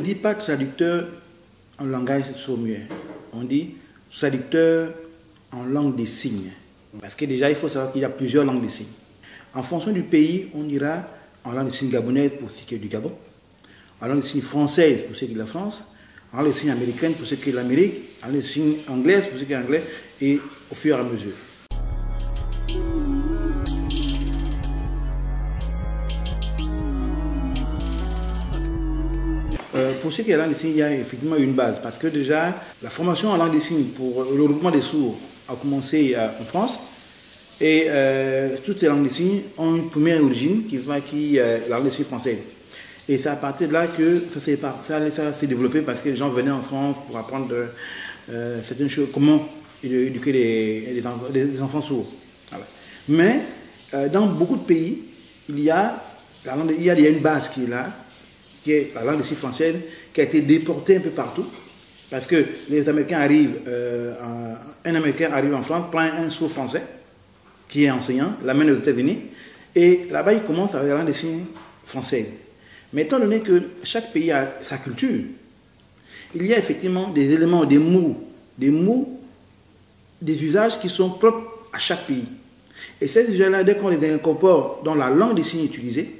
dit pas traducteur en langage sourd-muet. On dit traducteur en langue des signes. Parce que déjà, il faut savoir qu'il y a plusieurs langues des signes. En fonction du pays, on ira en langue des signes gabonaise pour ce qui est du Gabon, en langue des signes française pour ce qui est de la France, en langue des signes américaine pour ce qui est de l'Amérique, en langue des signes anglaise pour ce qui est anglais, et au fur et à mesure. Pour ce qui est de la langue des signes, il y a effectivement une base, parce que déjà, la formation en langue des signes pour le regroupement des sourds a commencé en France, et toutes les langues des signes ont une première origine qui est la langue des signes française. Et c'est à partir de là que ça s'est développé, parce que les gens venaient en France pour apprendre certaines choses, comment éduquer les enfants sourds. Voilà. Mais dans beaucoup de pays, il y a une base qui est là, qui est la langue des signes française, qui a été déportée un peu partout, parce que les Américains arrivent, un Américain arrive en France, prend un sourd français, qui est enseignant, l'amène aux États-Unis, et là-bas il commence avec la langue des signes française. Mais étant donné que chaque pays a sa culture, il y a effectivement des éléments, des mots, des usages qui sont propres à chaque pays. Et ces usages-là, dès qu'on les incorpore dans la langue des signes utilisée,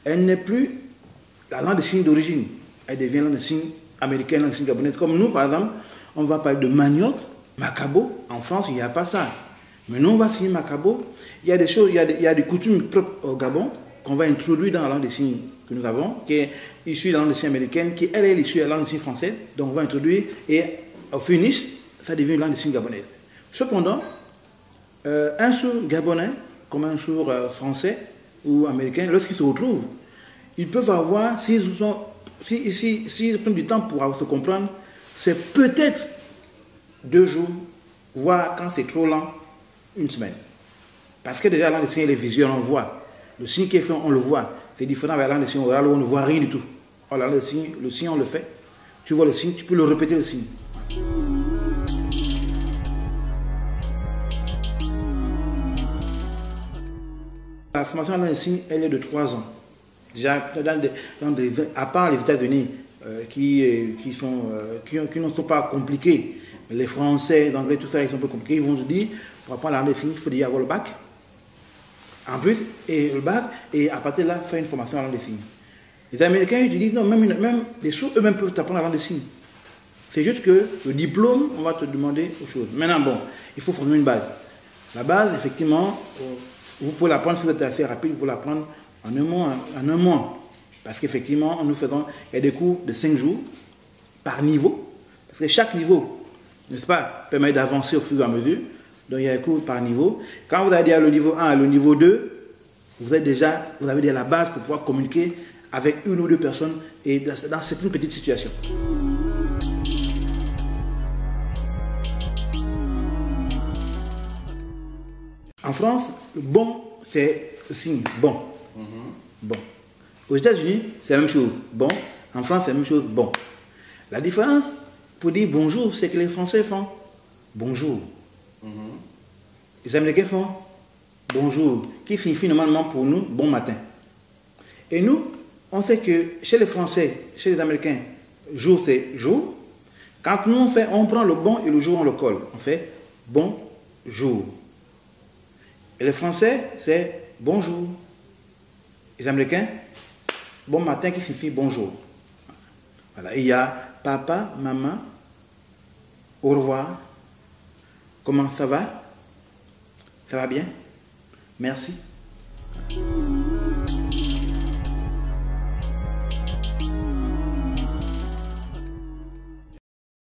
elle n'est plus la langue des signes d'origine. Elle devient la langue des signes américaine, la langue des signes gabonaise. Comme nous, par exemple, on va parler de manioc, macabo. En France, il n'y a pas ça. Mais nous, on va signer macabo. Il y a des choses, il y a des coutumes propres au Gabon qu'on va introduire dans la langue des signes que nous avons, qui est issue de la langue des signes américaine, qui elle est issue de la langue des signes française. Donc on va introduire, et au finish, ça devient une langue des signes gabonaise. Cependant, un sourd gabonais, comme un sourd français ou américain, lorsqu'ils se retrouvent, ils peuvent avoir, s'ils prennent du temps pour se comprendre, c'est peut-être 2 jours, voire quand c'est trop lent, 1 semaine. Parce que déjà, la langue des signes, elle est visuelle, on voit. Le signe qui est fait, on le voit. C'est différent avec la langue des signes orale où on ne voit rien du tout. Alors, la langue des signes, le signe, on le fait. Tu vois le signe, tu peux le répéter le signe. La formation en langue des signes, elle est de 3 ans. Déjà, à part les États-Unis, qui ne sont pas compliqués, les Français, les Anglais, tout ça, ils sont un peu compliqués, ils vont se dire, pour apprendre la langue des signes, il faut déjà avoir le bac. En plus, et le bac, et à partir de là, faire une formation en langue des signes. Les Américains, ils disent, non, même les sourds eux-mêmes peuvent apprendre la langue des signes. C'est juste que le diplôme, on va te demander autre chose. Maintenant, bon, il faut former une base. La base, effectivement, vous pouvez l'apprendre si vous êtes assez rapide, vous pouvez l'apprendre en un mois. Parce qu'effectivement, il y a des cours de 5 jours par niveau. Parce que chaque niveau, n'est-ce pas, permet d'avancer au fur et à mesure. Donc il y a des cours par niveau. Quand vous avez déjà le niveau 1 et le niveau 2, vous avez déjà la base pour pouvoir communiquer avec 1 ou 2 personnes et dans certaines petites situations. En France, le bon, c'est le signe bon. Bon. Aux États-Unis, c'est la même chose. Bon. En France, c'est la même chose. Bon. La différence, pour dire bonjour, c'est que les Français font bonjour. Les Américains font bonjour, qui signifie normalement pour nous bon matin. Et nous, on sait que chez les Français, chez les Américains, jour c'est jour. Quand nous on prend le bon et le jour on le colle. On fait bonjour. Et les Français, c'est bonjour. Les Américains, bon matin qui signifie bonjour. Voilà. Et il y a papa, maman, au revoir. Comment ça va? Ça va bien? Merci.